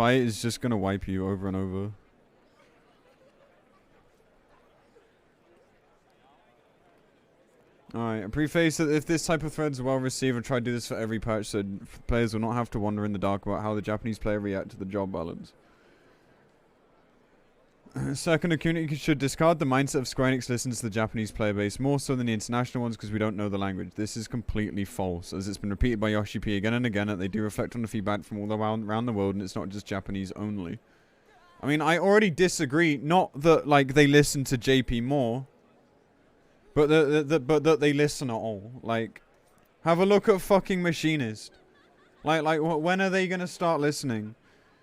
fight is just gonna wipe you over and over. Alright, a preface that if this type of thread is well received, I'll try to do this for every patch so players will not have to wander in the dark about how the Japanese player react to the job balance. Second, the community should discard the mindset of Square Enix listens to the Japanese player base more so than the international ones because we don't know the language. This is completely false, as it's been repeated by Yoshi P again and again that they do reflect on the feedback from all around the world and it's not just Japanese only. I mean, I already disagree, not that, like, they listen to JP more, but that they listen at all. Like, have a look at fucking Machinist. Like, when are they gonna start listening?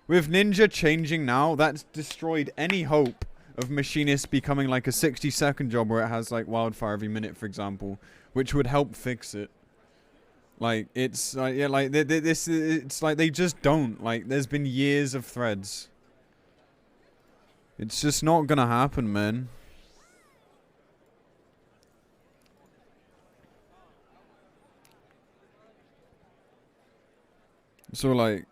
With Ninja changing now, that's destroyed any hope of Machinist becoming like a 60-second job where it has like wildfire every minute, for example, which would help fix it. Like, it's like, yeah, like it's like they just don't. Like, there's been years of threads. It's just not gonna happen, man. So, like,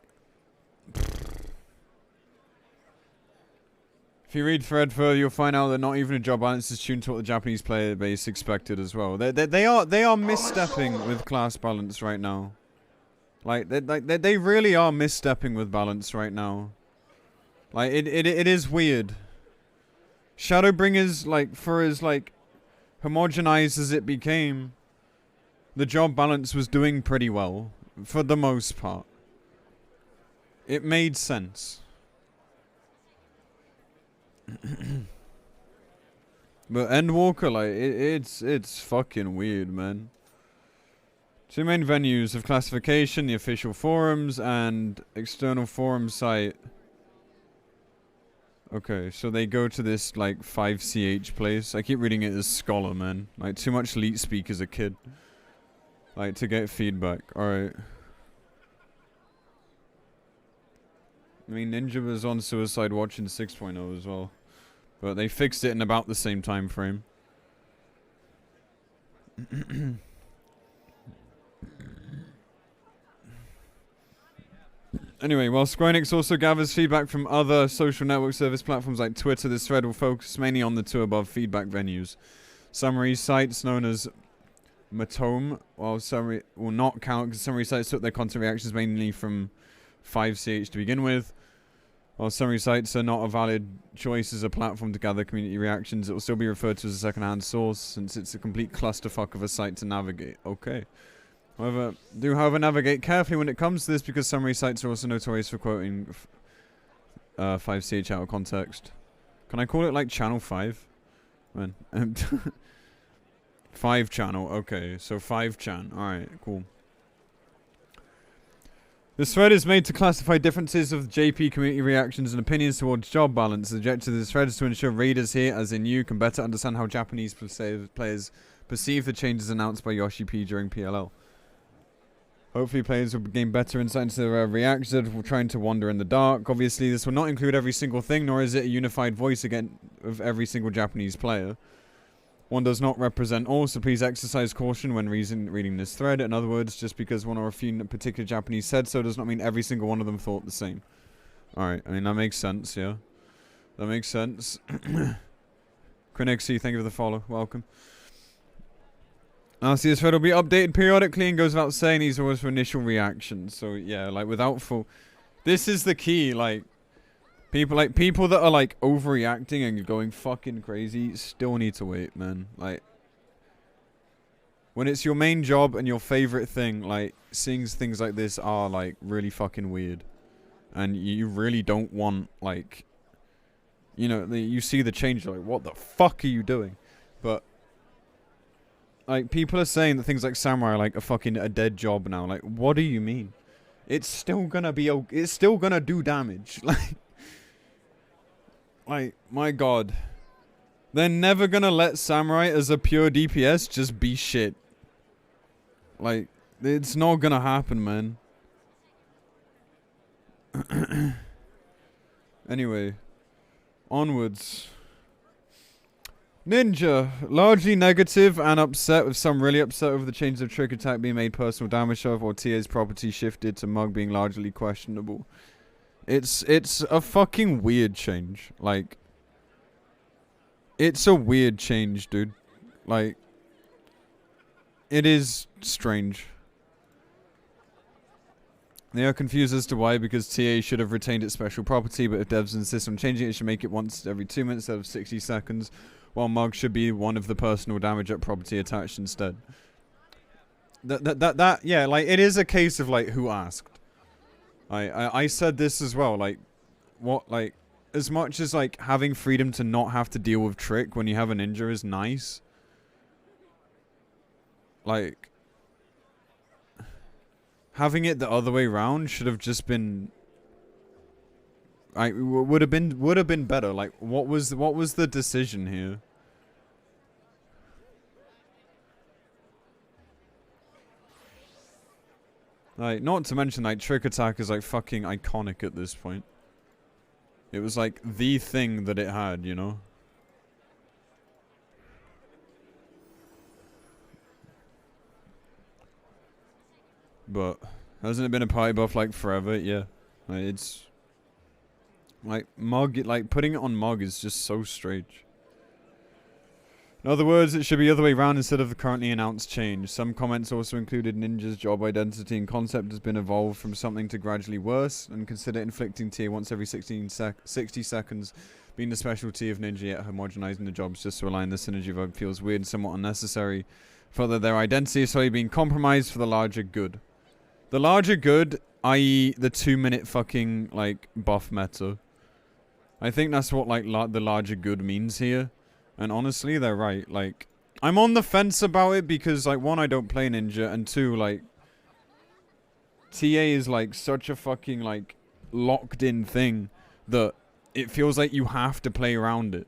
if you read thread further, you'll find out that not even a job balance is tuned to what the Japanese player base expected as well. They are misstepping with class balance right now. Like, they really are misstepping with balance right now. Like, it is weird. Shadowbringers, like, for as, like, homogenized as it became, the job balance was doing pretty well, for the most part. It made sense. But Endwalker, like, it's fucking weird, man. Two main venues of classification, the official forums and external forum site. Okay, so they go to this, like, 5CH place. I keep reading it as Scholar, man. Like, too much leet speak as a kid. Like, to get feedback. Alright. I mean, Ninja was on Suicide Watch in 6.0 as well. But they fixed it in about the same time frame. Anyway, while Square Enix also gathers feedback from other social network service platforms like Twitter, this thread will focus mainly on the two above feedback venues. Summary sites known as Matome, while summary will not count because summary sites took their content reactions mainly from 5CH to begin with. While summary sites are not a valid choice as a platform to gather community reactions, it will still be referred to as a second-hand source since it's a complete clusterfuck of a site to navigate. Okay. However, navigate carefully when it comes to this because summary sites are also notorious for quoting 5CH out of context. Can I call it like channel 5? Man. 5 channel, okay. So 5chan. Alright, cool. This thread is made to classify differences of JP community reactions and opinions towards job balance. The objective of this thread is to ensure readers here, as in you, can better understand how Japanese players perceive the changes announced by Yoshi P during PLL. Hopefully players will gain better insight into their reactions while trying to wander in the dark. Obviously, this will not include every single thing, nor is it a unified voice again of every single Japanese player. One does not represent all, so please exercise caution when reading this thread. In other words, just because one or a few particular Japanese said so does not mean every single one of them thought the same. Alright, I mean, that makes sense, yeah. That makes sense. Crinixie, thank you for the follow. Welcome. See, this thread will be updated periodically and goes without saying these are always for initial reactions. So, yeah, like, without full... This is the key, like... People that are like overreacting and going fucking crazy still need to wait, man. Like, when it's your main job and your favorite thing, like, seeing things like this are like really fucking weird. And you really don't want, like, you know, you see the change, you're like, what the fuck are you doing? But like, people are saying that things like Samurai are like a dead job now. Like, what do you mean? It's still gonna be, it's still gonna do damage. Like, my god. They're never gonna let Samurai as a pure DPS just be shit. Like, it's not gonna happen, man. Anyway. Onwards. Ninja. Largely negative and upset, with some really upset over the change of Trick Attack being made personal damage of, or TA's property shifted to Mug being largely questionable. It's a fucking weird change. Like, it's a weird change, dude. Like, it is strange. They are confused as to why, because TA should have retained its special property, but if devs insist on changing it, it should make it once every 2 minutes instead of 60 seconds, while MOG should be one of the personal damage at property attached instead. Yeah, like, it is a case of, like, who asked. I said this as well, like, what, like, as much as, like, having freedom to not have to deal with Trick when you have a ninja is nice, like, having it the other way around should have just been, like, would have been better. Like, what was the decision here? Like, not to mention, like, Trick Attack is, like, fucking iconic at this point. It was, like, the thing that it had, you know? But, hasn't it been a party buff, like, forever? Yeah. Like, it's... Like, MOG, like, putting it on MOG is just so strange. In other words, it should be the other way around instead of the currently announced change. Some comments also included Ninja's job identity and concept has been evolved from something to gradually worse, and consider inflicting TA once every 60 seconds being the specialty of Ninja, yet homogenizing the jobs just to align the synergy vibe feels weird and somewhat unnecessary. Further, their identity is slowly being compromised for the larger good. The larger good, i.e. the 2-minute fucking, like, buff meta. I think that's what, like, the larger good means here. And honestly, they're right. Like, I'm on the fence about it because, like, one, I don't play Ninja, and two, like, TA is, like, such a fucking, like, locked-in thing that it feels like you have to play around it.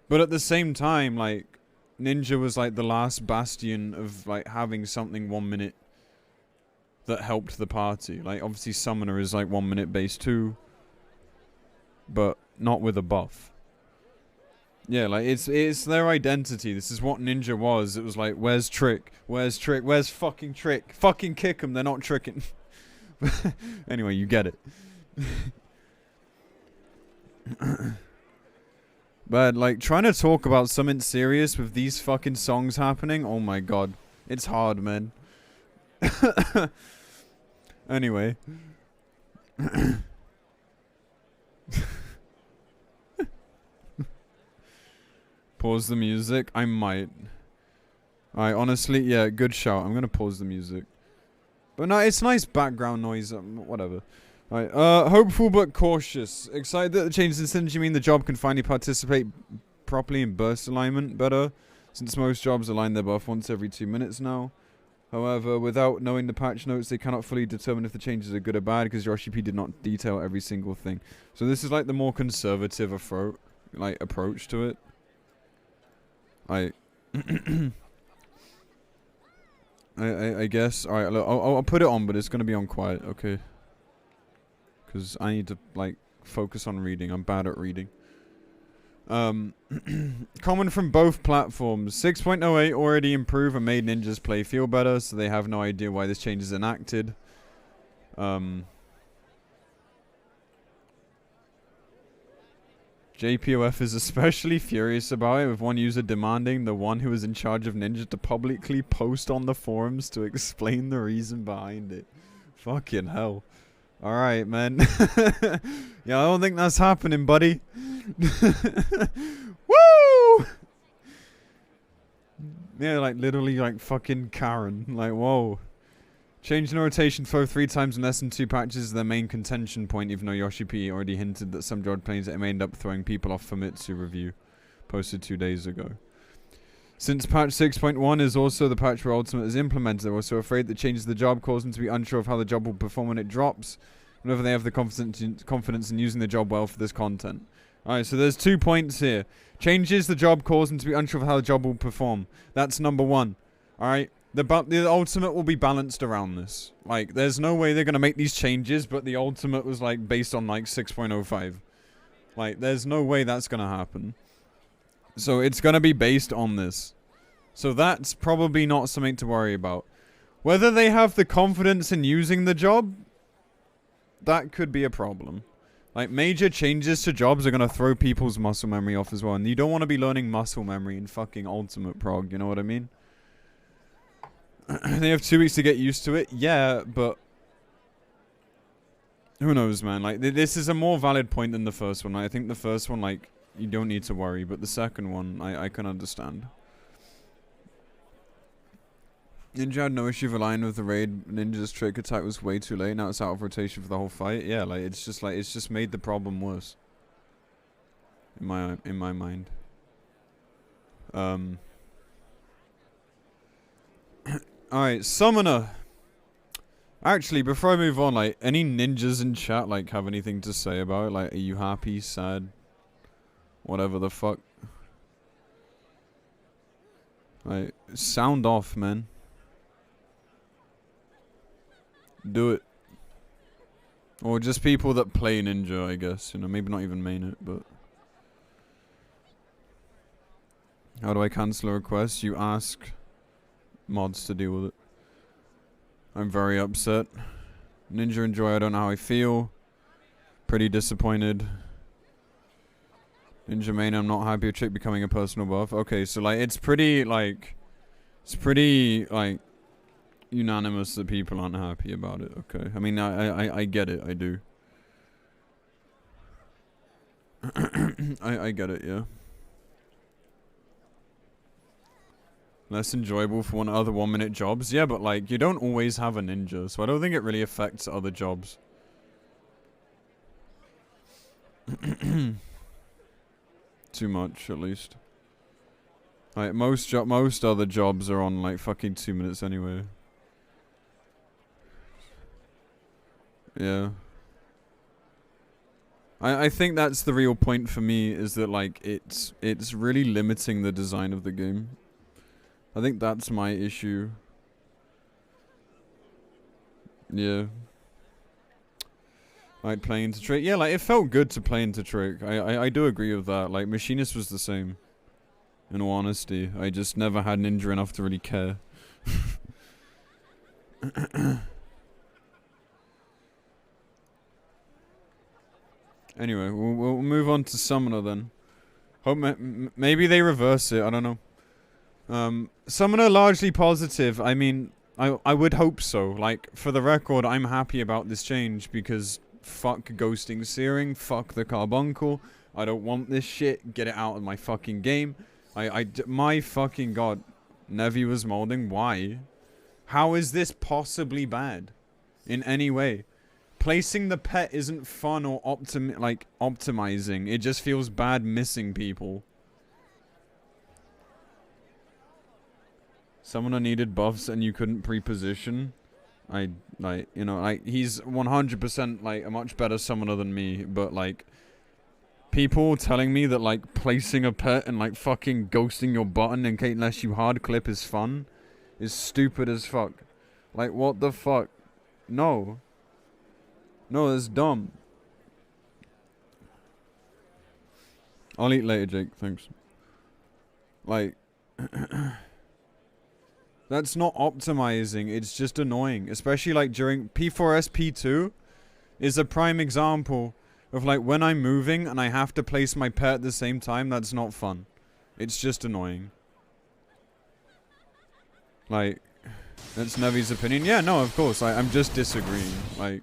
But at the same time, like, Ninja was, like, the last bastion of, like, having something 1 minute that helped the party. Like, obviously, Summoner is, like, 1 minute base too, but not with a buff. Yeah, like, it's their identity. This is what Ninja was. It was like, where's Trick? Where's Trick? Where's fucking Trick? Fucking kick them, they're not tricking. Anyway, you get it. But, like, trying to talk about something serious with these fucking songs happening, oh my god. It's hard, man. Anyway. Pause the music? I might. Alright, honestly, yeah, good shout. I'm gonna pause the music. But no, it's nice background noise, whatever. Alright, hopeful but cautious. Excited that the changes in synergy mean the job can finally participate properly in burst alignment better, since most jobs align their buff once every 2 minutes now. However, without knowing the patch notes, they cannot fully determine if the changes are good or bad, because Yoshi P did not detail every single thing. So this is like the more conservative approach to it. I guess. Alright, look, I'll put it on, but it's gonna be on quiet, okay? Because I need to, like, focus on reading. I'm bad at reading. Common from both platforms. 6.08 already improved and made Ninja's play feel better, so they have no idea why this change is enacted. JPOF is especially furious about it, with one user demanding the one who was in charge of Ninja to publicly post on the forums to explain the reason behind it. Fucking hell. Alright, man. Yeah, I don't think that's happening, buddy. Woo! Yeah, like, literally, like, fucking Karen. Like, whoa. Changing the rotation flow 3 times in less than 2 patches is their main contention point, even though Yoshi P already hinted that some job planes that may end up throwing people off Famitsu review, posted 2 days ago. Since patch 6.1 is also the patch where Ultimate is implemented, they're also afraid that changes to the job cause them to be unsure of how the job will perform when it drops, whenever they have the confidence in using the job well for this content. Alright, so there's 2 points here. Changes the job cause them to be unsure of how the job will perform. That's number 1. Alright? The Ultimate will be balanced around this. Like, there's no way they're going to make these changes, but the Ultimate was, like, based on, like, 6.05. Like, there's no way that's going to happen. So, it's going to be based on this. So, that's probably not something to worry about. Whether they have the confidence in using the job that could be a problem. Like, major changes to jobs are gonna throw people's muscle memory off as well, and you don't want to be learning muscle memory in fucking ultimate prog, you know what I mean? They have 2 weeks to get used to it, yeah, but who knows, man? Like, this is a more valid point than the first one. I think the first one, like, you don't need to worry, but the second one, I can understand. Ninja had no issue relying with the raid. Ninja's trick attack was way too late. Now it's out of rotation for the whole fight. Yeah, like it's just made the problem worse. In my mind. Alright, Summoner. Actually, before I move on, like, any ninjas in chat, like, have anything to say about it? Like, are you happy, sad, whatever the fuck? Like, sound off, man. Do it. Or just people that play ninja, I guess. You know, maybe not even main it, but... How do I cancel a request? You ask mods to deal with it. I'm very upset. Ninja enjoy, I don't know how I feel. Pretty disappointed. Ninja main, I'm not happy with chick becoming a personal buff. Okay, so like it's pretty like unanimous that people aren't happy about it. Okay, I mean I get it, I do. I get it, yeah. Less enjoyable for other 1 minute jobs. Yeah, but like you don't always have a ninja, so I don't think it really affects other jobs. Too much, at least. Like most other jobs are on like fucking 2 minutes anyway. Yeah. I think that's the real point for me, is that like it's really limiting the design of the game. I think that's my issue. Yeah. Like playing into Trick. Yeah, like it felt good to play into Trick. I do agree with that. Like Machinist was the same. In all honesty. I just never had Ninja enough to really care. Anyway, we'll move on to Summoner then. Hope maybe they reverse it, I don't know. Summoner largely positive. I mean, I would hope so. Like, for the record, I'm happy about this change because fuck ghosting searing, fuck the carbuncle. I don't want this shit. Get it out of my fucking game. My fucking god. Nevi was molding. Why? How is this possibly bad? In any way? Placing the pet isn't fun or optimizing. It just feels bad missing people. Someone needed buffs and you couldn't pre-position. He's 100% like a much better summoner than me, but like people telling me that like placing a pet and like fucking ghosting your button in case unless you hard clip is fun is stupid as fuck. Like what the fuck? No. No, that's dumb. I'll eat later, Jake, thanks. Like that's not optimizing, it's just annoying. Especially like during P4S, P2 is a prime example of like when I'm moving and I have to place my pet at the same time, that's not fun. It's just annoying. Like, that's Nevi's opinion. Yeah, no, of course, I'm just disagreeing. Like,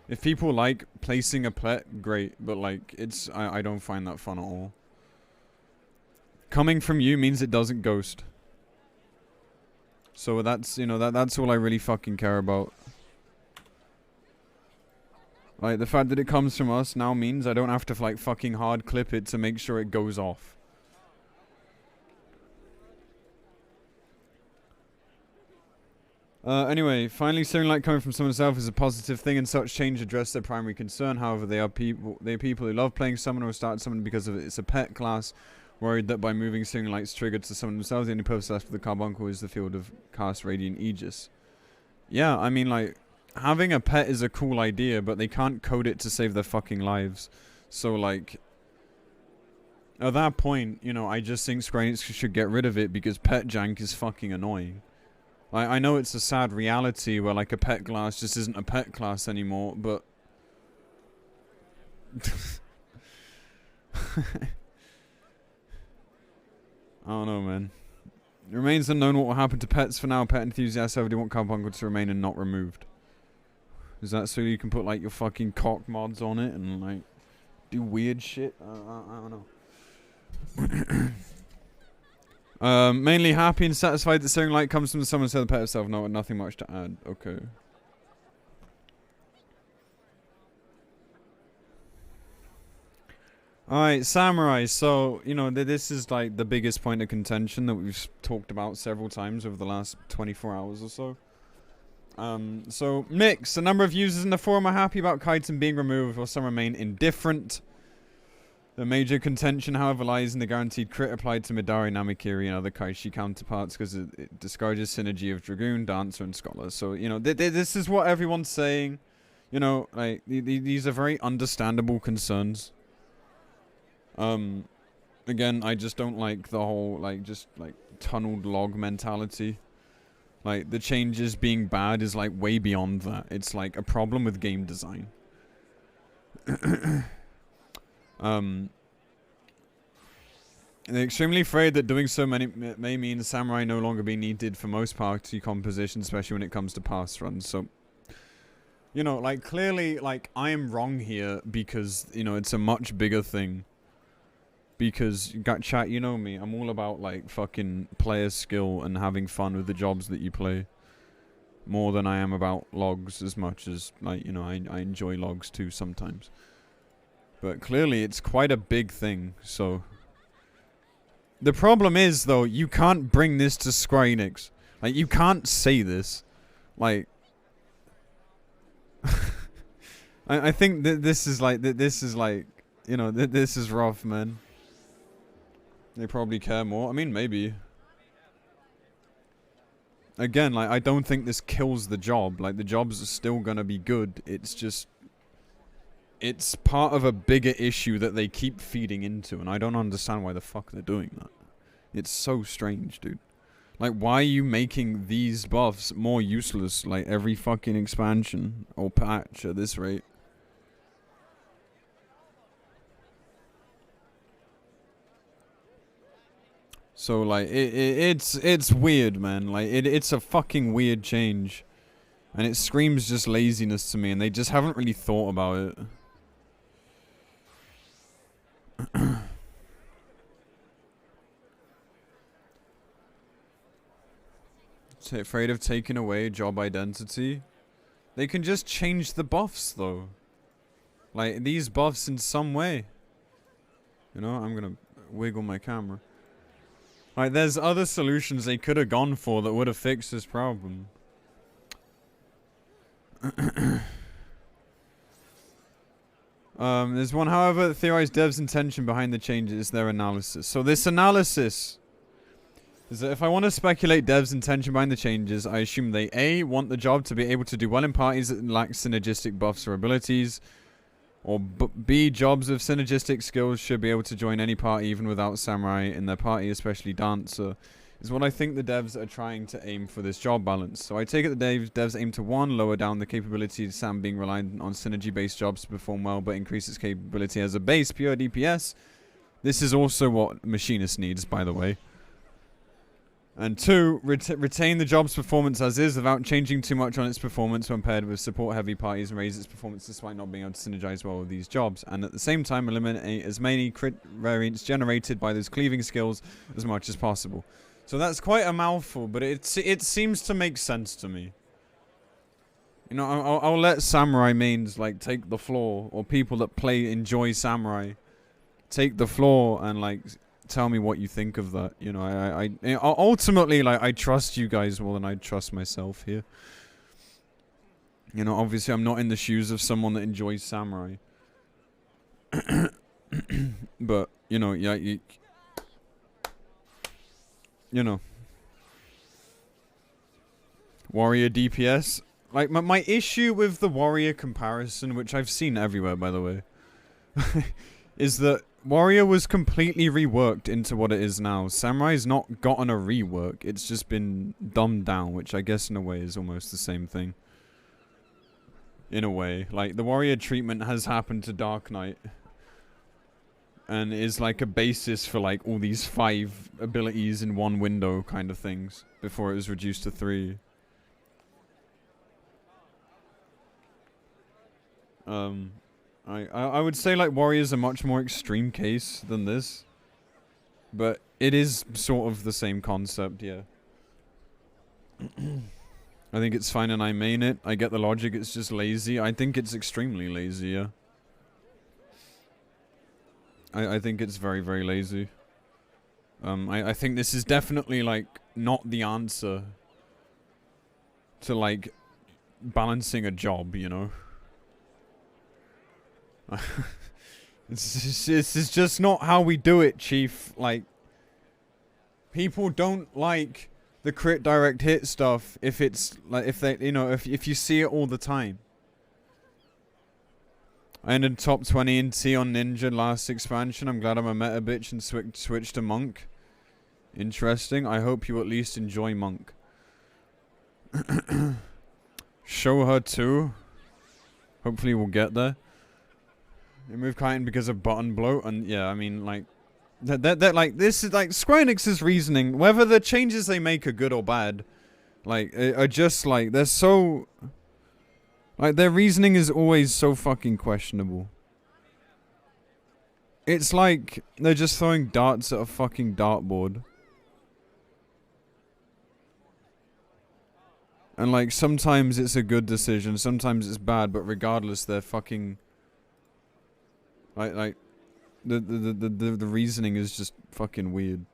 if people like placing a pet, great, but like, I don't find that fun at all. Coming from you means it doesn't ghost. So that's, you know, that's all I really fucking care about. Like, the fact that it comes from us now means I don't have to, like, fucking hard clip it to make sure it goes off. Anyway, finally seeing light coming from someone else is a positive thing, and such change address their primary concern. However, they are people who love playing Summoner or start Summoner because of it's a pet class, worried that by moving Searing Light's trigger to summon themselves, the only purpose left for the carbuncle is the field of cast Radiant Aegis. Yeah, I mean, like, having a pet is a cool idea, but they can't code it to save their fucking lives. So, like, at that point, you know, I just think Square Enix should get rid of it because pet jank is fucking annoying. I know it's a sad reality where, like, a pet class just isn't a pet class anymore, but I don't know, man. It remains unknown what will happen to pets for now. Pet enthusiasts however do want Carbuncle to remain and not removed. Is that so you can put like your fucking cock mods on it and like do weird shit? I don't know. Mainly happy and satisfied that Serenaya comes from someone said the pet itself. No, nothing much to add. Okay. Alright, Samurai. So, you know, this is like the biggest point of contention that we've talked about several times over the last 24 hours or so. So, mix. A number of users in the forum are happy about Kaiten being removed, while some remain indifferent. The major contention, however, lies in the guaranteed crit applied to Midari, Namikiri, and other Kaishi counterparts because it discourages synergy of Dragoon, Dancer, and Scholar. So, you know, this is what everyone's saying. You know, like, these are very understandable concerns. Again, I just don't like the whole, like, just, like, tunneled log mentality. Like, the changes being bad is, like, way beyond that. It's, like, a problem with game design. They're extremely afraid that doing so may mean Samurai no longer be needed for most party compositions, especially when it comes to pass runs. So, you know, like, clearly, like, I am wrong here because, you know, it's a much bigger thing. Because, chat, you know me, I'm all about, like, fucking player skill and having fun with the jobs that you play. More than I am about logs as much as, like, you know, I enjoy logs too sometimes. But clearly it's quite a big thing, so... The problem is, though, you can't bring this to Square Enix. Like, you can't say this. Like... I think that this is like, you know, this is rough, man. They probably care more. I mean, maybe. Again, like, I don't think this kills the job. Like, the jobs are still gonna be good. It's just... It's part of a bigger issue that they keep feeding into, and I don't understand why the fuck they're doing that. It's so strange, dude. Like, why are you making these buffs more useless, like, every fucking expansion or patch at this rate? So, like, it's weird, man. Like, it's a fucking weird change. And it screams just laziness to me, and they just haven't really thought about it. Afraid of taking away job identity? They can just change the buffs, though. Like, these buffs in some way. You know, I'm gonna wiggle my camera. Like, there's other solutions they could have gone for that would have fixed this problem. There's one, however, that theorized devs' intention behind the changes is their analysis. So this analysis is that if I want to speculate devs' intention behind the changes, I assume they A, want the job to be able to do well in parties that lack synergistic buffs or abilities, or B, jobs with synergistic skills should be able to join any party even without Samurai in their party, especially Dancer, is what I think the devs are trying to aim for this job balance. So I take it the devs aim to 1, lower down the capability of Sam being reliant on synergy-based jobs to perform well, but increase its capability as a base, pure DPS. This is also what Machinist needs, by the way. And 2, retain the job's performance as is without changing too much on its performance when paired with support-heavy parties and raise its performance despite not being able to synergize well with these jobs. And at the same time, eliminate as many crit variants generated by those cleaving skills as much as possible. So that's quite a mouthful, but it seems to make sense to me. You know, I'll let Samurai mains, like, take the floor, or people that enjoy Samurai take the floor and, like, tell me what you think of that. You know, I ultimately, like, I trust you guys more than I trust myself here. You know, obviously I'm not in the shoes of someone that enjoys Samurai. But, you know, yeah, you know. Warrior DPS. Like, my issue with the Warrior comparison, which I've seen everywhere, by the way, is that Warrior was completely reworked into what it is now. Samurai's not gotten a rework. It's just been dumbed down, which I guess in a way is almost the same thing. in a way. Like, the warrior treatment has happened to Dark Knight. And is like a basis for like all these 5 abilities in one window kind of things. Before it was reduced to 3. I would say like warrior's a much more extreme case than this. But it is sort of the same concept, yeah. I think it's fine and I main it. I get the logic, it's just lazy. I think it's extremely lazy, yeah. I think it's very, very lazy. I think this is definitely, like, not the answer to, like, balancing a job, you know? This is just not how we do it, Chief. Like, people don't like the crit direct hit stuff if it's, like, if they, you know, if you see it all the time. I ended top 20 in T on Ninja last expansion. I'm glad I'm a meta bitch and switched to Monk. Interesting. I hope you at least enjoy Monk. Show her too. Hopefully we'll get there. Remove Chitin because of button bloat, and yeah, I mean, like, that like, this is like Square Enix's reasoning. Whether the changes they make are good or bad, like, are just like, they're so. Like, their reasoning is always so fucking questionable. It's like they're just throwing darts at a fucking dartboard. And, like, sometimes it's a good decision, sometimes it's bad, but regardless, they're fucking... Like, the reasoning is just fucking weird.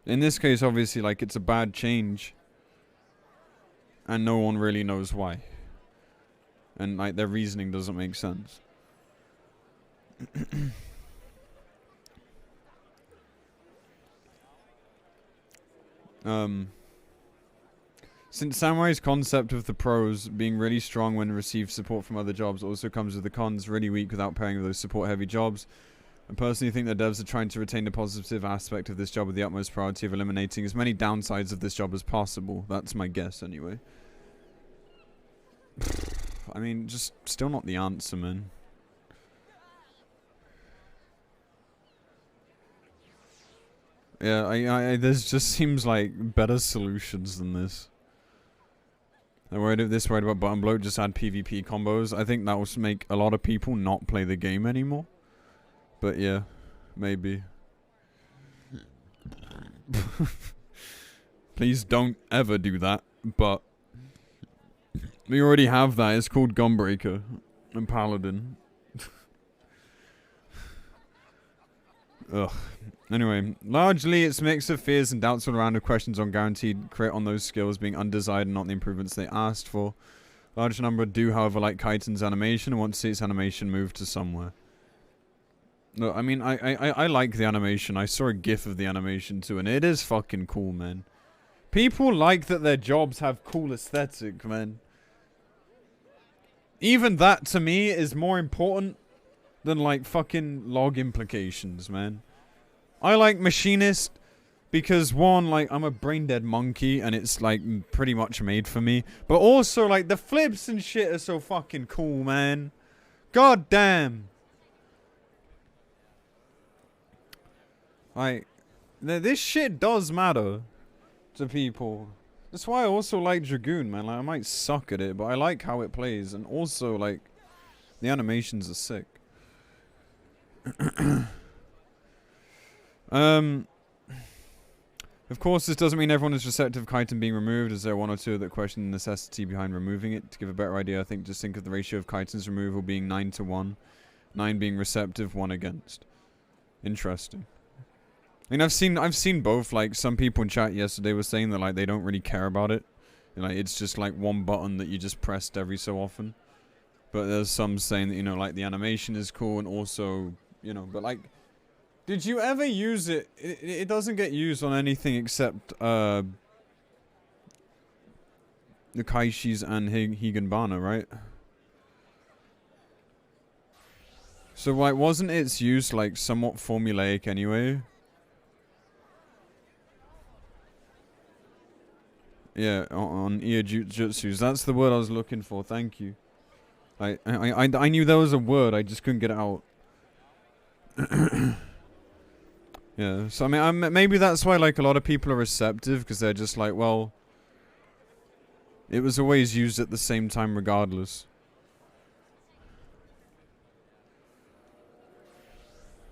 In this case, obviously, like, it's a bad change. And no one really knows why. And, like, their reasoning doesn't make sense. Since Samurai's concept of the pros being really strong when receive support from other jobs also comes with the cons really weak without pairing with those support-heavy jobs, I personally think that devs are trying to retain the positive aspect of this job with the utmost priority of eliminating as many downsides of this job as possible. That's my guess, anyway. I mean, just still not the answer, man. Yeah, there's just seems like better solutions than this. I'm worried about button bloat, just add PvP combos. I think that will make a lot of people not play the game anymore. But yeah, maybe. Please don't ever do that, but we already have that. It's called Gunbreaker and Paladin. Ugh. Anyway, largely it's a mix of fears and doubts all around, of questions on guaranteed crit on those skills being undesired and not the improvements they asked for. Large number do, however, like Chitin's animation and want to see its animation move to somewhere. No, I mean, I like the animation. I saw a gif of the animation too, and it is fucking cool, man. People like that their jobs have cool aesthetic, man. Even that, to me, is more important than, like, fucking log implications, man. I like Machinist because, one, like, I'm a brain-dead monkey and it's, like, pretty much made for me. But also, like, the flips and shit are so fucking cool, man. God damn. Like, this shit does matter to people. That's why I also like Dragoon, man. Like, I might suck at it, but I like how it plays. And also, like, the animations are sick. Of course, this doesn't mean everyone is receptive to chitin being removed, as there are one or two that question the necessity behind removing it. To give a better idea, I think just think of the ratio of chitin's removal being 9 to 1. 9 being receptive, 1 against. Interesting. I mean, I've seen both. Like, some people in chat yesterday were saying that, like, they don't really care about it. And, like, it's just, like, one button that you just pressed every so often. But there's some saying that, you know, like, the animation is cool and also, you know, but, like, did you ever use it? It doesn't get used on anything except, the Kaishis and Higanbana, right? So, like, wasn't its use, like, somewhat formulaic anyway? Yeah, on Ea Jutsus. That's the word I was looking for, thank you. I knew there was a word, I just couldn't get it out. Yeah, so I mean, maybe that's why like a lot of people are receptive, because they're just like, well, it was always used at the same time regardless.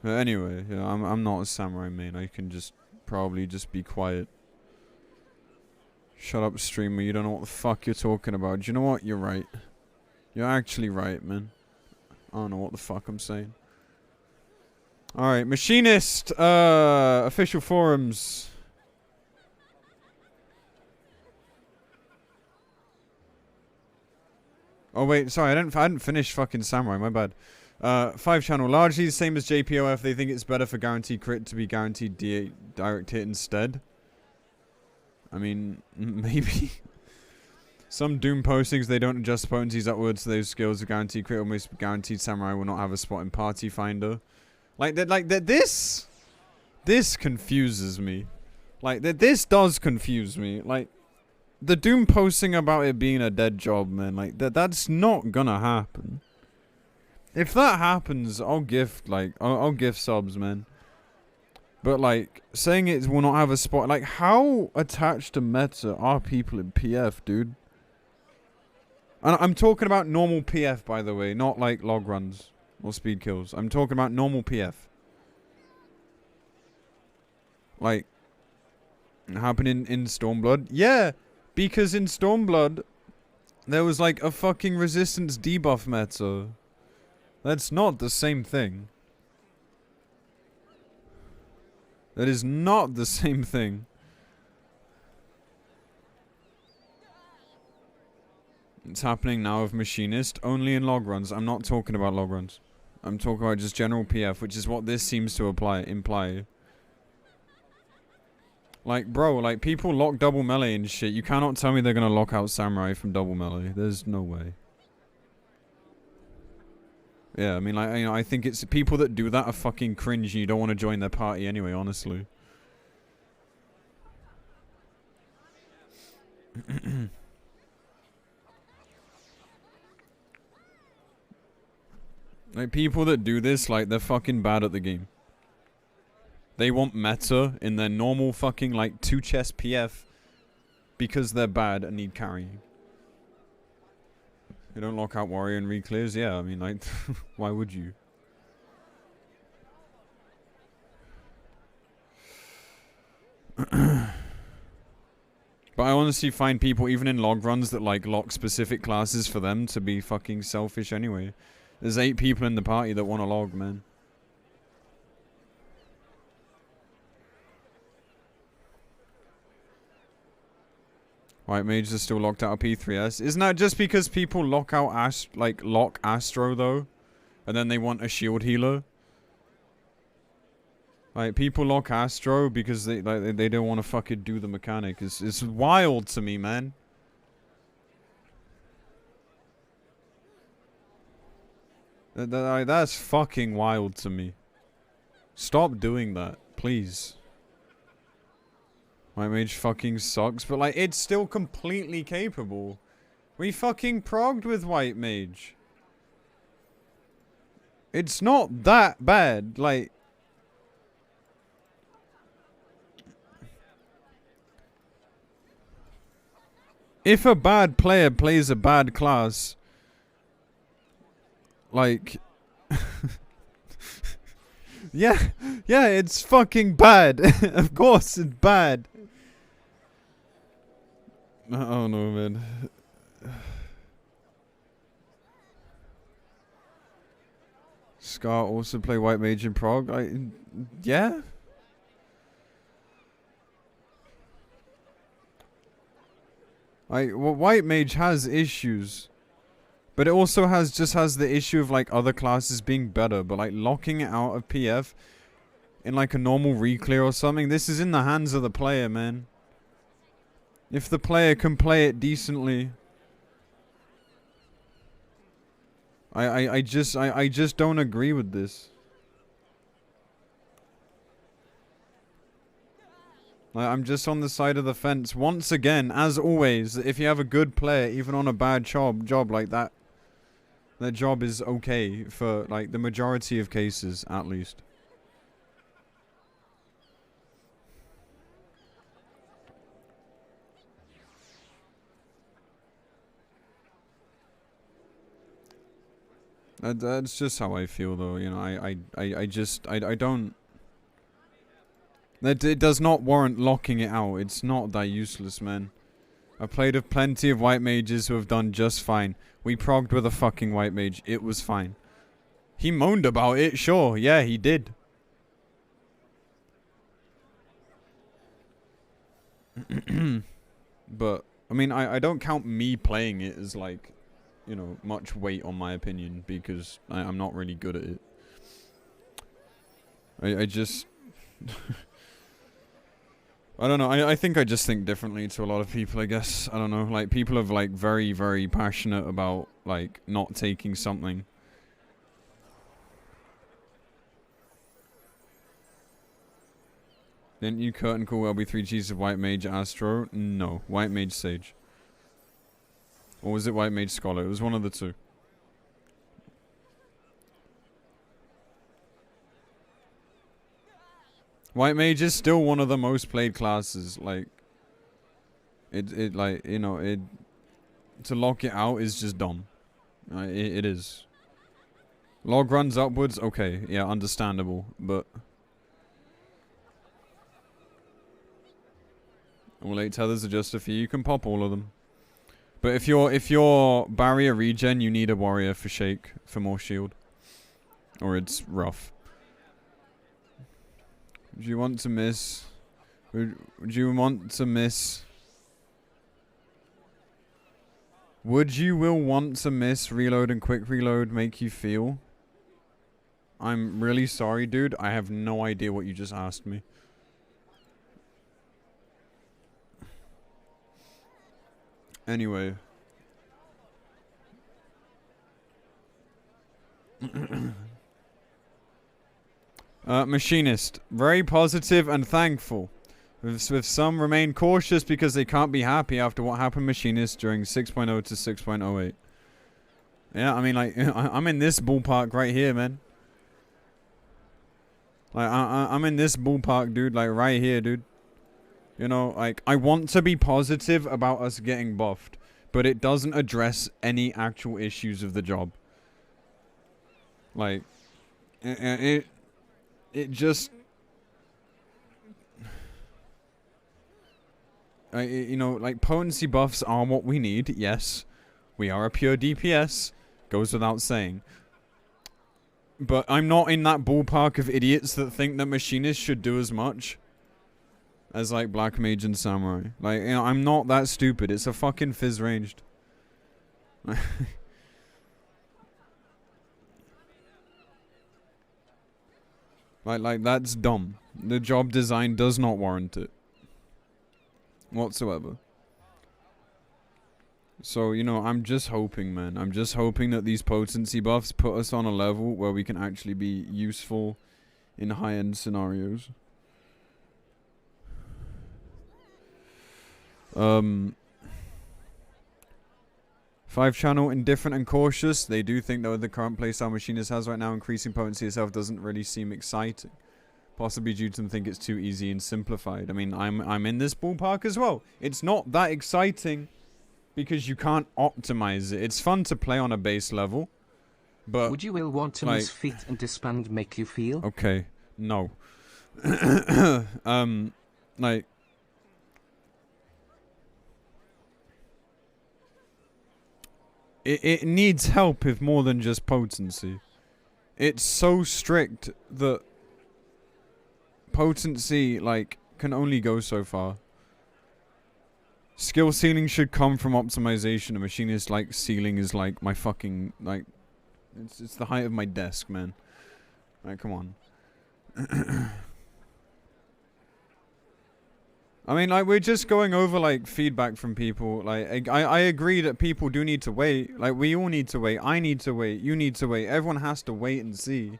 But anyway, yeah, I'm not a samurai main. I can just probably just be quiet. Shut up, streamer. You don't know what the fuck you're talking about. Do you know what? You're right. You're actually right, man. I don't know what the fuck I'm saying. Alright, Machinist, official forums. Oh wait, sorry, I hadn't finished fucking Samurai, my bad. 5 channel, largely the same as JPOF. They think it's better for guaranteed crit to be guaranteed direct hit instead. I mean, maybe. Some Doom postings, they don't adjust potencies upwards, so those skills are guaranteed crit, almost guaranteed Samurai will not have a spot in Party Finder. This confuses me. This does confuse me. Like, the Doom posting about it being a dead job, man, like, that's not gonna happen. If that happens, I'll gift, like, I'll gift subs, man. But, like, saying it will not have a spot, like, how attached to meta are people in PF, dude? And I'm talking about normal PF, by the way, not, like, log runs or speed kills. I'm talking about normal PF. Like, happening in Stormblood? Yeah, because in Stormblood, there was, like, a fucking resistance debuff meta. That's not the same thing. That is not the same thing. It's happening now with Machinist, only in log runs. I'm not talking about log runs. I'm talking about just general PF, which is what this seems to imply. Like, bro, like, people lock double melee and shit. You cannot tell me they're gonna lock out Samurai from double melee. There's no way. Yeah, I mean, like, you know, I think it's people that do that are fucking cringe and you don't want to join their party anyway, honestly. Like, people that do this, like, they're fucking bad at the game. They want meta in their normal fucking, like, 2 chest PF because they're bad and need carrying. You don't lock out warrior and reclears? Yeah, I mean, like, why would you? But I honestly find people, even in log runs, that, like, lock specific classes for them to be fucking selfish anyway. There's 8 people in the party that want to log, man. White mages are still locked out of P3S. Isn't that just because people lock out lock Astro though? And then they want a shield healer? Like, people lock Astro because they don't want to fucking do the mechanic. It's wild to me, man. That's fucking wild to me. Stop doing that, please. White mage fucking sucks, but like, it's still completely capable. We fucking progged with white mage. It's not that bad, like... If a bad player plays a bad class... Like... yeah, it's fucking bad. Of course it's bad. Oh no, man. Scar also play white mage in Prague? Yeah? Well, white mage has issues. But it also has the issue of like other classes being better. But like locking it out of PF in like a normal reclear or something, this is in the hands of the player, man. If the player can play it decently. I just don't agree with this. I'm just on the side of the fence. Once again, as always, if you have a good player, even on a bad job like that, Their job is okay for, like, the majority of cases, at least. That's just how I feel, though. You know, I don't. It does not warrant locking it out. It's not that useless, man. I've played with plenty of white mages who have done just fine. We progged with a fucking white mage. It was fine. He moaned about it, sure. Yeah, he did. But, I mean, I don't count me playing it as, like, you know, much weight on my opinion, because I'm not really good at it. I just... I don't know, I think I just think differently to a lot of people, I guess. I don't know, like, people are, like, very, very passionate about, like, not taking something. Didn't you curtain call LB3Gs of White Mage Astro? No, White Mage Sage. Or was it White Mage Scholar? It was one of the two. White Mage is still one of the most played classes. Like, like, you know, to lock it out is just dumb. It is. Log runs upwards, okay, yeah, understandable, but... All 8 tethers are just a few, you can pop all of them. But if you're barrier regen, you need a warrior for shake, for more shield. Or it's rough. Would you want to miss... Would you want to miss... Would you will want to miss reload and quick reload make you feel? I'm really sorry, dude. I have no idea what you just asked me. Anyway. Machinist. Very positive and thankful. With some remain cautious because they can't be happy after what happened Machinist during 6.0 to 6.08. Yeah, I mean, like, I'm in this ballpark right here, man. Like, I'm in this ballpark, dude. Like, right here, dude. You know, like, I want to be positive about us getting buffed, but it doesn't address any actual issues of the job. Like, it just... you know, like, potency buffs are what we need, yes. We are a pure DPS, goes without saying. But I'm not in that ballpark of idiots that think that Machinists should do as much as, like, Black Mage and Samurai. Like, you know, I'm not that stupid. It's a fucking fizz ranged. like, that's dumb. The job design does not warrant it. Whatsoever. So, you know, I'm just hoping, man. I'm just hoping that these potency buffs put us on a level where we can actually be useful in high-end scenarios. 5-channel, indifferent and cautious. They do think that with the current playstyle Machinist has right now, increasing potency itself doesn't really seem exciting. Possibly due to them think it's too easy and simplified. I mean, I'm in this ballpark as well. It's not that exciting because you can't optimize it. It's fun to play on a base level, but... Would you will want to miss fit and disband make you feel? Okay, no. Like... It needs help with more than just potency. It's so strict that potency, like, can only go so far. Skill ceiling should come from optimization. A Machinist, like, ceiling is like my fucking, like, it's the height of my desk, man. Like, come on. I mean, like, we're just going over, like, feedback from people. Like, I agree that people do need to wait. Like, we all need to wait. I need to wait. You need to wait. Everyone has to wait and see.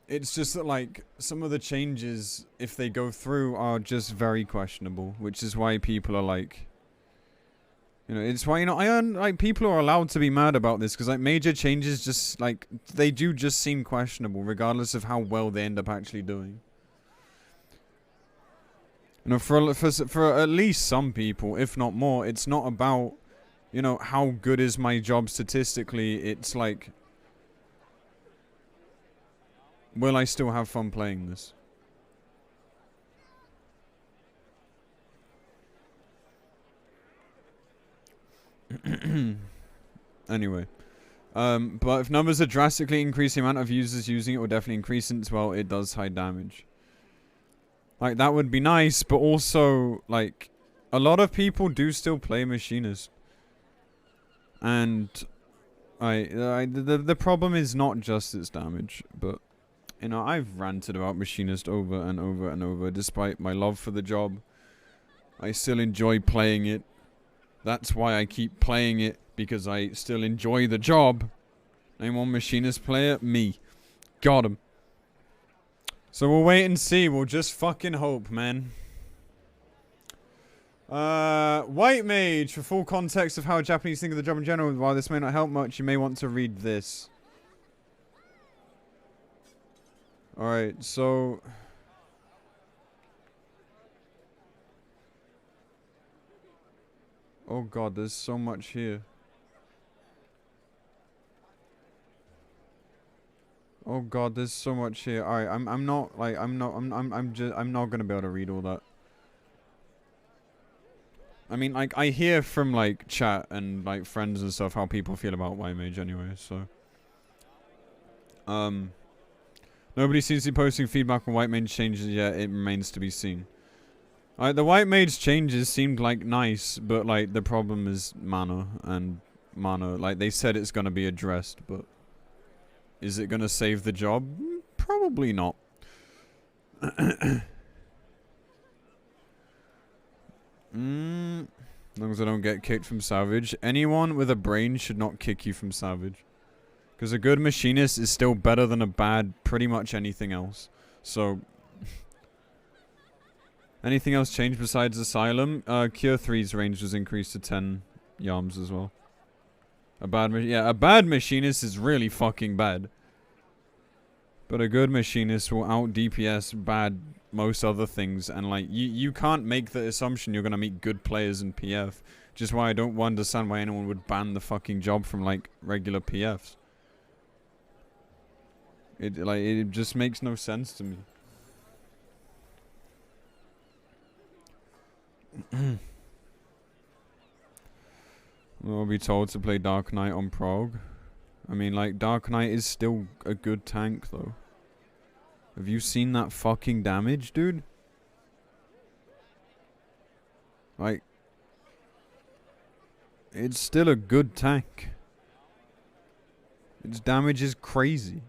It's just that, like, some of the changes, if they go through, are just very questionable. Which is why people are, like... You know, it's why, you know, like, people are allowed to be mad about this, because, like, major changes just, like, they do just seem questionable, regardless of how well they end up actually doing. You know, for at least some people, if not more, it's not about, you know, how good is my job statistically. It's like, will I still have fun playing this? Anyway. But if numbers are drastically increasing, the amount of users using it will definitely increase, since, well, it does high damage. Like, that would be nice, but also, like, a lot of people do still play Machinist. And the problem is not just its damage, but, you know, I've ranted about Machinist over and over and over, despite my love for the job. I still enjoy playing it. That's why I keep playing it, because I still enjoy the job. Name one Machinist player? Me. Got him. So we'll wait and see. We'll just fucking hope, man. White Mage, for full context of how Japanese think of the job in general, while this may not help much, you may want to read this. Alright, so... Oh god, there's so much here. Oh god, there's so much here. Alright, I'm not gonna be able to read all that. I mean, like, I hear from, like, chat and, like, friends and stuff how people feel about White Mage anyway, so. Nobody seems to be posting feedback on White Mage changes yet. It remains to be seen. Alright, the White Mage changes seemed, like, nice, but, like, the problem is mana, and mana, like, they said it's gonna be addressed, but is it gonna save the job? Probably not. As long as I don't get kicked from Savage. Anyone with a brain should not kick you from Savage. Because a good Machinist is still better than a bad pretty much anything else. So... anything else changed besides Asylum? Cure 3's range was increased to 10 yams as well. A bad Machinist is really fucking bad. But a good Machinist will out DPS bad most other things, and like you can't make the assumption you're gonna meet good players in PF. Which is why I don't understand why anyone would ban the fucking job from like regular PFs. It just makes no sense to me. We'll be told to play Dark Knight on Prog. I mean, like, Dark Knight is still a good tank, though. Have you seen that fucking damage, dude? Like, it's still a good tank. Its damage is crazy.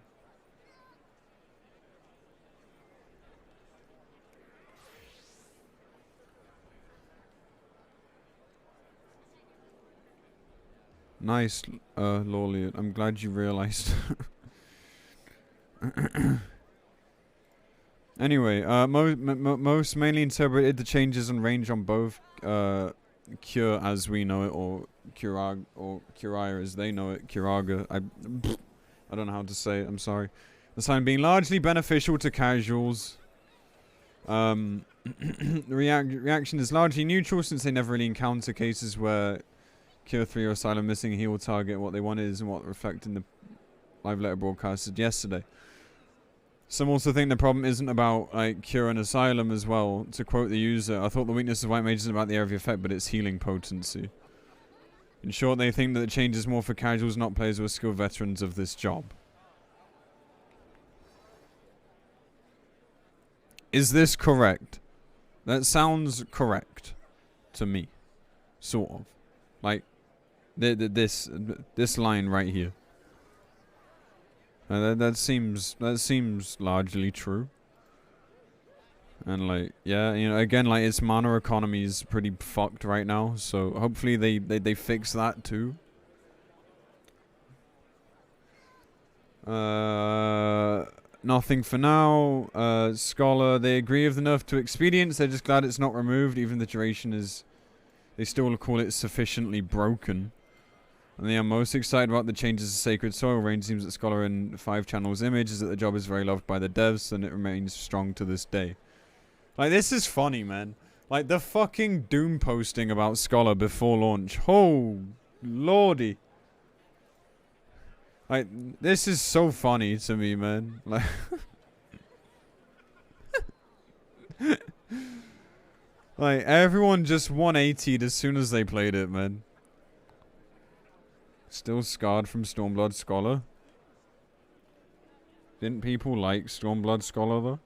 Nice, Lawliot. I'm glad you realized. Anyway, most mainly interpreted the changes in range on both Cure as we know it, or Curaga, or Curaga as they know it. Curaga. I don't know how to say it. I'm sorry. The sign being largely beneficial to casuals. The reaction is largely neutral, since they never really encounter cases where Cure 3 or Asylum missing a heal target what they wanted is and what reflected in the live letter broadcasted yesterday. Some also think the problem isn't about like Cure and Asylum as well. To quote the user, I thought the weakness of White Mage isn't about the area of effect, but its healing potency. In short, they think that the change is more for casuals, not players who are skilled veterans of this job. Is this correct? That sounds correct to me. Sort of. Like, this line right here. That seems largely true. And like, yeah, you know, again, like, its mana economy is pretty fucked right now, so hopefully they fix that too. Nothing for now. Scholar, they agree with the nerf to expedience. They're just glad it's not removed, even the duration is they still call it sufficiently broken. And they are most excited about the changes to Sacred Soil range. Seems that Scholar in 5 Channel's image is that the job is very loved by the devs and it remains strong to this day. Like, this is funny, man. Like, the fucking doom posting about Scholar before launch. Oh, lordy. Like, this is so funny to me, man. Like... like, everyone just 180'd as soon as they played it, man. Still scarred from Stormblood Scholar. Didn't people like Stormblood Scholar, though?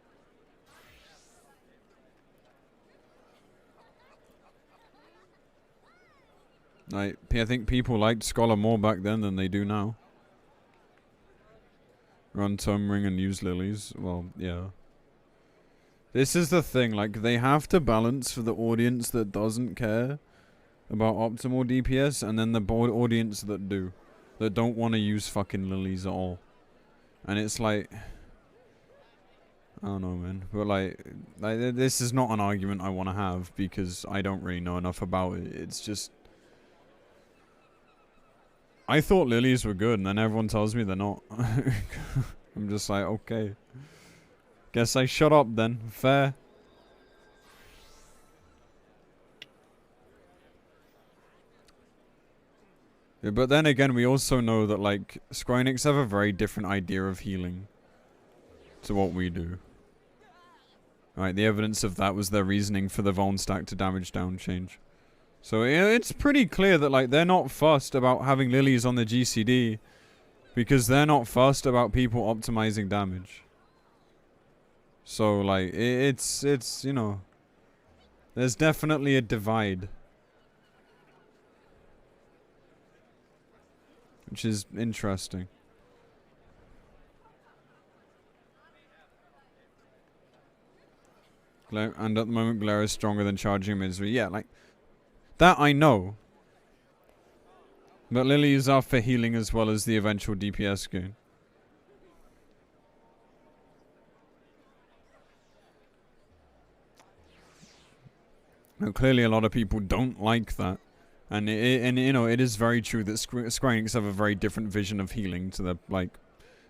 Like, I think people liked Scholar more back then than they do now. Run Tome Ring and use Lilies. Well, yeah. This is the thing, like, they have to balance for the audience that doesn't care about optimal DPS, and then the audience that do. That don't want to use fucking Lilies at all. And it's like... I don't know, man. But, like this is not an argument I want to have, because I don't really know enough about it. It's just... I thought Lilies were good, and then everyone tells me they're not. I'm just like, okay. Guess I shut up then. Fair. Yeah, but then again, we also know that, like, Square Enix have a very different idea of healing to what we do. Right, the evidence of that was their reasoning for the Vuln stack to damage down change. So it's pretty clear that, like, they're not fussed about having Lilies on the GCD because they're not fussed about people optimizing damage. So, like, it's you know, there's definitely a divide. Which is interesting. And at the moment, Glare is stronger than charging Misery. Yeah, like, that I know. But Lilies are for healing as well as the eventual DPS gain. Now, clearly a lot of people don't like that. And, you know, it is very true that Square Enix have a very different vision of healing to their, like,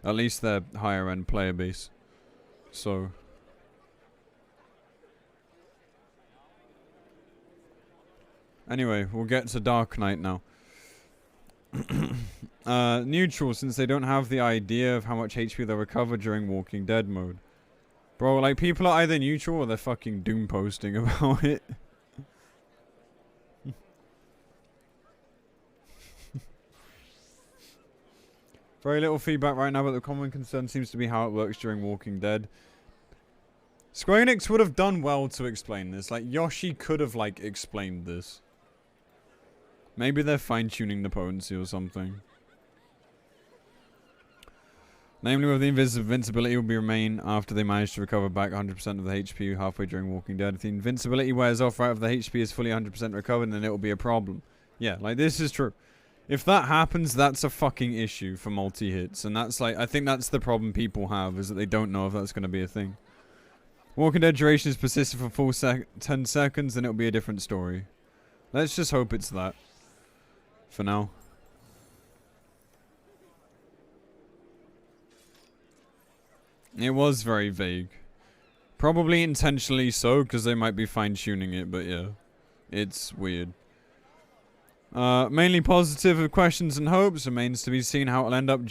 at least their higher end player base. So... anyway, we'll get to Dark Knight now. Neutral, since they don't have the idea of how much HP they'll recover during Walking Dead mode. Bro, like, people are either neutral or they're fucking doom posting about it. Very little feedback right now, but the common concern seems to be how it works during Walking Dead. Square Enix would have done well to explain this. Like, Yoshi could have, like, explained this. Maybe they're fine-tuning the potency or something. Namely, whether the invincibility will be remain after they manage to recover back 100% of the HP halfway during Walking Dead. If the invincibility wears off right after the HP is fully 100% recovered, then it will be a problem. Yeah, like, this is true. If that happens, that's a fucking issue for multi-hits. And that's, like, I think that's the problem people have, is that they don't know if that's going to be a thing. Walking Dead duration is persistent for full 10 seconds, then it'll be a different story. Let's just hope it's that. For now. It was very vague. Probably intentionally so, because they might be fine-tuning it, but yeah. It's weird. Mainly positive with questions and hopes. Remains to be seen how it'll end up,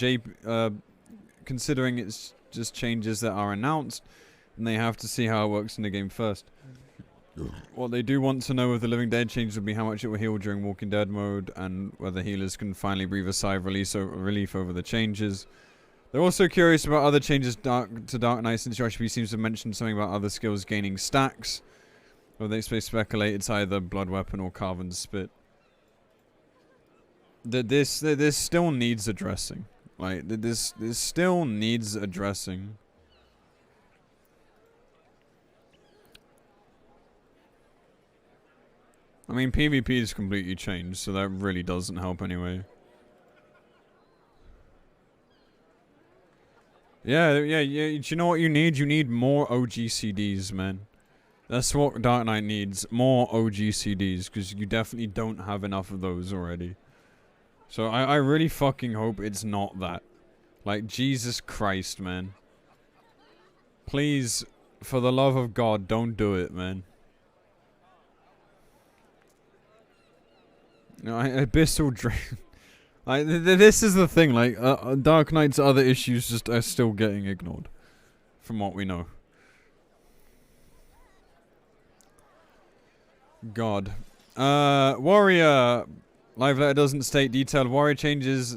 considering it's just changes that are announced. And they have to see how it works in the game first. What they do want to know with the Living Dead change would be how much it will heal during Walking Dead mode, and whether healers can finally breathe a sigh of relief over the changes. They're also curious about other changes to Dark Knight, since Yoshi P seems to have mentioned something about other skills gaining stacks. Or they speculate it's either Blood Weapon or Carven's Spit. This still needs addressing. Like, this still needs addressing. I mean, PvP is completely changed, so that really doesn't help anyway. Yeah, do you know what you need? You need more OGCDs, man. That's what Dark Knight needs. More OGCDs, because you definitely don't have enough of those already. So I really fucking hope it's not that. Like, Jesus Christ, man. Please, for the love of God, don't do it, man. Abyssal Drain. Like, this is the thing, like, Dark Knight's other issues just are still getting ignored. From what we know. God. Warrior. Live letter doesn't state detailed Warrior changes.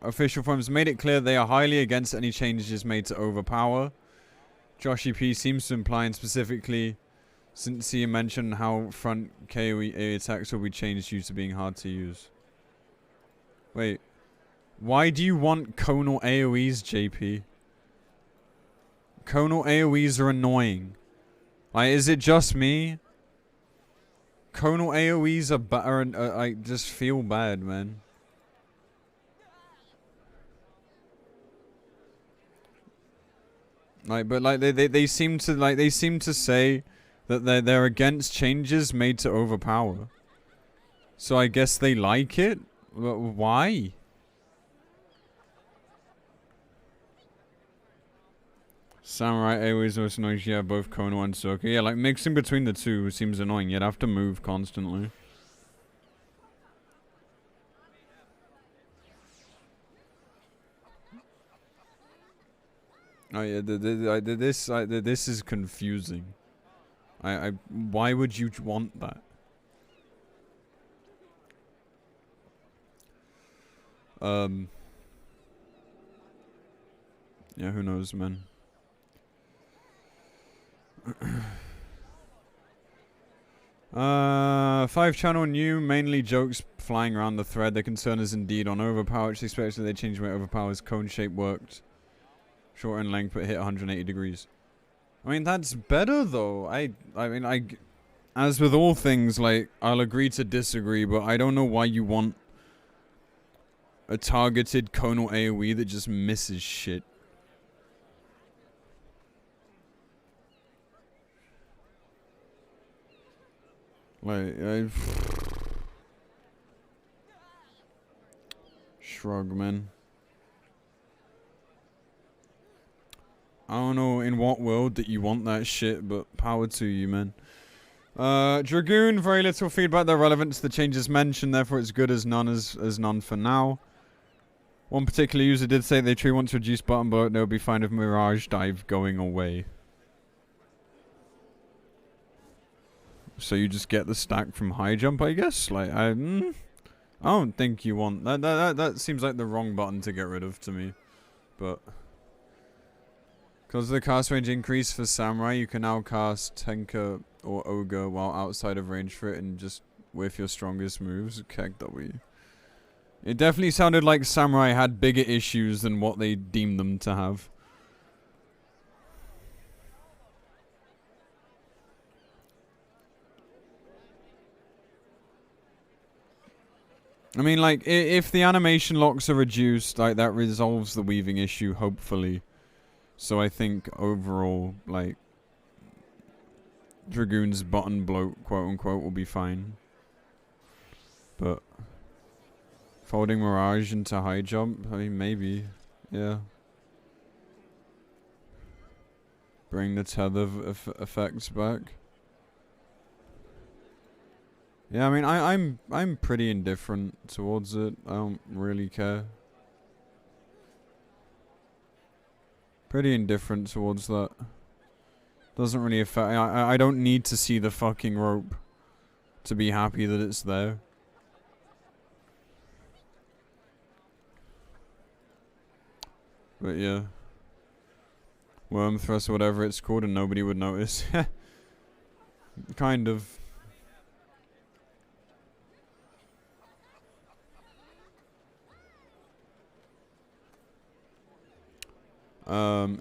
Official forms made it clear they are highly against any changes made to overpower. Joshi P seems to imply, and specifically, since he mentioned how front KOE attacks will be changed due to being hard to use. Wait. Why do you want conal AoEs, JP? Conal AoEs are annoying. Like, is it just me? Conal AoEs are better and I just feel bad, man. Like, but like they seem to say that they're against changes made to overpower. So I guess they like it? Why? Samurai AoE most annoying. Yeah, both Kono and Soka. Yeah, like mixing between the two seems annoying. You'd have to move constantly. Oh yeah, this is confusing. Why would you want that? Yeah, who knows, man. 5-channel new, mainly jokes flying around the thread. The concern is indeed on overpower, which expects that they change the way overpower's cone shape worked. Short in length, but hit 180 degrees. I mean, that's better though. I mean, as with all things, like, I'll agree to disagree, but I don't know why you want a targeted conal AoE that just misses shit. Like, shrug, man. I don't know in what world that you want that shit, but power to you, man. Dragoon, very little feedback. They're relevant to the changes mentioned, therefore it's good as none for now. One particular user did say they truly want to reduce button bloat, they'll be fine with Mirage Dive going away. So you just get the stack from high jump, I guess? Like, I don't think you want... That seems like the wrong button to get rid of to me. But... because of the cast range increase for Samurai, you can now cast Tenka or Ogre while outside of range for it and just with your strongest moves. Keg W. It definitely sounded like Samurai had bigger issues than what they deemed them to have. I mean, like, if the animation locks are reduced, like, that resolves the weaving issue, hopefully. So I think overall, like, Dragoon's button bloat, quote-unquote, will be fine. But folding Mirage into high jump, I mean, maybe. Yeah. Bring the tether effects back. Yeah, I mean, I'm pretty indifferent towards it. I don't really care. Pretty indifferent towards that. Doesn't really affect... I don't need to see the fucking rope to be happy that it's there. But yeah. Worm thrust or whatever it's called and nobody would notice. Kind of.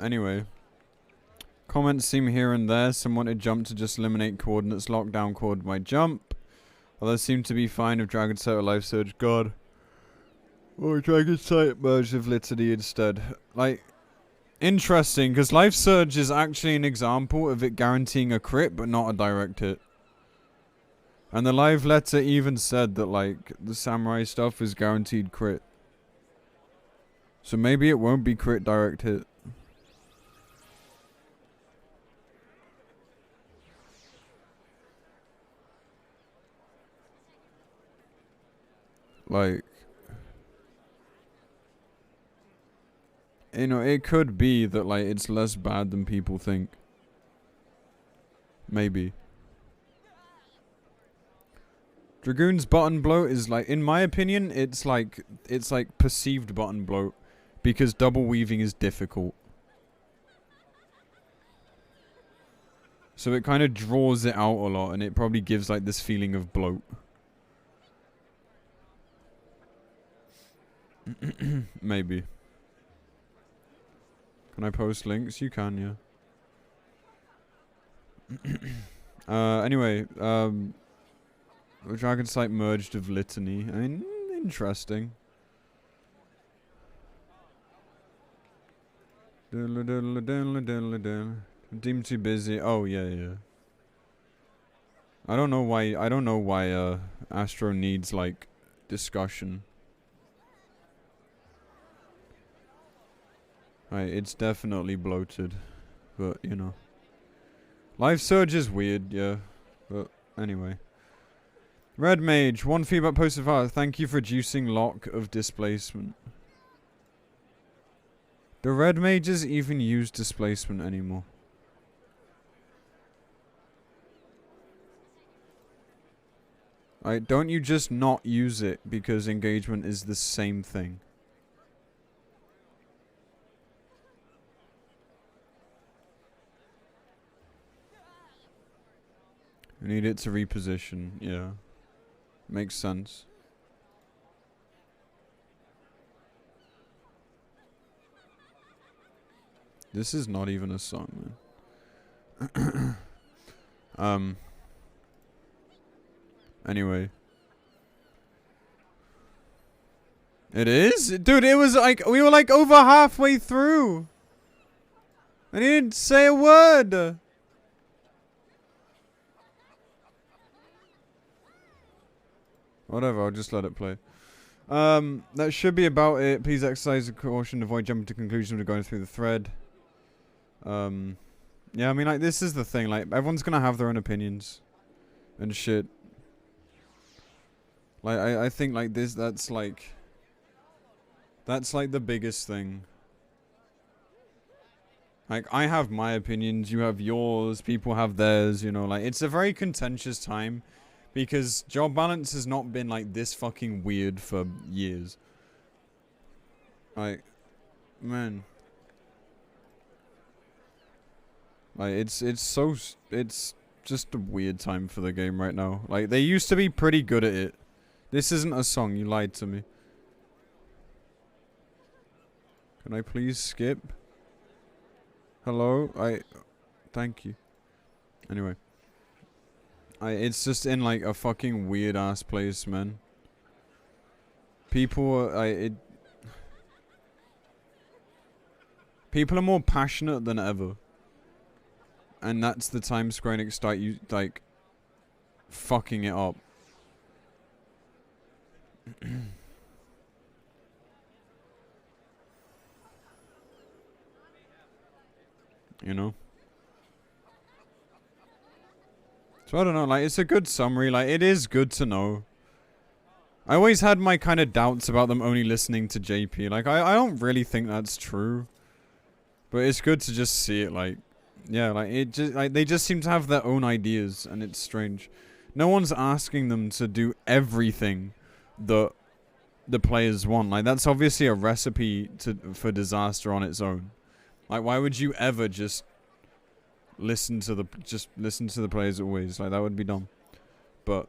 Anyway. Comments seem here and there. Some wanted jump to just eliminate coordinates. Lockdown cord by jump. Others seem to be fine with Dragon Sight or Life Surge. God. Or Dragon Sight merged with Litany instead. Like, Interesting, because Life Surge is actually an example of it guaranteeing a crit, but not a direct hit. And the live letter even said that, like, the samurai stuff is guaranteed crit. So maybe it won't be crit direct hit. Like, you know, it could be that, like, it's less bad than people think. Maybe. Dragoon's button bloat is like, in my opinion, it's like perceived button bloat, because double weaving is difficult. So it kind of draws it out a lot, and it probably gives like this feeling of bloat. Maybe. Can I post links? You can, yeah. Anyway, Dragon Sight merged with Litany. I mean, interesting. Deemed too busy. Oh, yeah. I don't know why Astro needs, like, discussion. Right, it's definitely bloated. But, you know. Life Surge is weird, yeah. But, anyway. Red Mage, one feedback posted far. Thank you for reducing lock of displacement. Do Red Mages even use displacement anymore? Right, don't you just not use it because engagement is the same thing? You need it to reposition, yeah. Makes sense. This is not even a song, man. Anyway. It is? Dude, it was like, we were like over halfway through. And he didn't say a word. Whatever, I'll just let it play. That should be about it. Please exercise caution, avoid jumping to conclusions when going through the thread. Yeah, I mean, like, this is the thing. Like, everyone's gonna have their own opinions. And shit. Like, I think, like, that's like the biggest thing. Like, I have my opinions, you have yours, people have theirs, you know, like, it's a very contentious time. Because job balance has not been, like, this fucking weird for years. Like, man. Like, it's just a weird time for the game right now. Like, they used to be pretty good at it. This isn't a song, you lied to me. Can I please skip? Hello? Thank you. Anyway. It's just in, like, a fucking weird-ass place, man. People are, people are more passionate than ever. And that's the time Square Enix start, like, fucking it up. You know? So I don't know, like, it's a good summary, like, it is good to know. I always had my kind of doubts about them only listening to JP, like, I don't really think that's true. But it's good to just see it, like, yeah, like, it just, like, they just seem to have their own ideas, and it's strange. No one's asking them to do everything that the players want, like, that's obviously a recipe for disaster on its own. Like, why would you ever just listen to the players always? Like, that would be dumb. But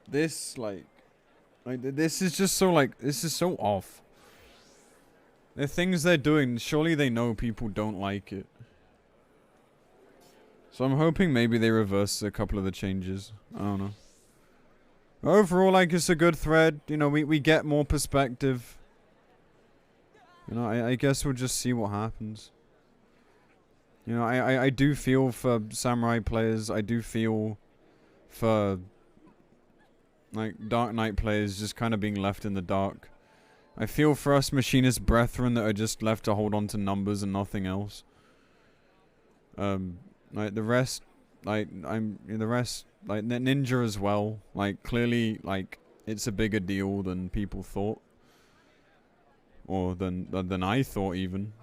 this, like this is just so, like, this is so off. The things they're doing, surely they know people don't like it. So I'm hoping maybe they reverse a couple of the changes. I don't know. Overall, like, it's a good thread. You know, we get more perspective. You know, I guess we'll just see what happens. You know, I do feel for Samurai players. I do feel for, like, Dark Knight players just kind of being left in the dark. I feel for us Machinist brethren that are just left to hold on to numbers and nothing else. Like, the rest, like, like, Ninja as well. Like, clearly, like, it's a bigger deal than people thought. Or than I thought, even.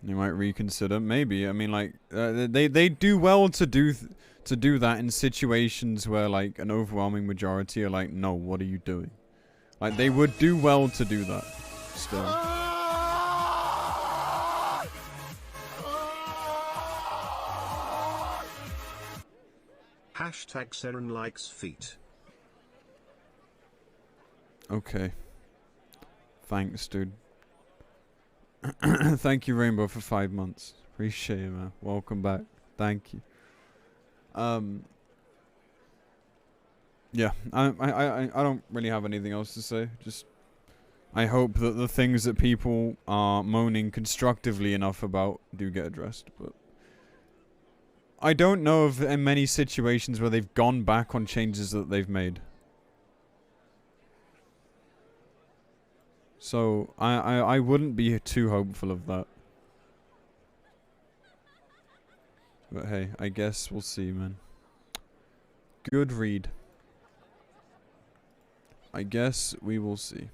You might reconsider, maybe. I mean, like, they do well to do that in situations where, like, an overwhelming majority are like, no, what are you doing? Like, they would do well to do that. Still. Hashtag Seren likes feet. Okay. Thanks, dude. Thank you, Rainbow, for 5 months. Appreciate it, man. Welcome back. Thank you. Yeah, I don't really have anything else to say. Just, I hope that the things that people are moaning constructively enough about do get addressed, but I don't know of many situations where they've gone back on changes that they've made. So, I wouldn't be too hopeful of that. But hey, I guess we'll see, man. Good read. I guess we will see.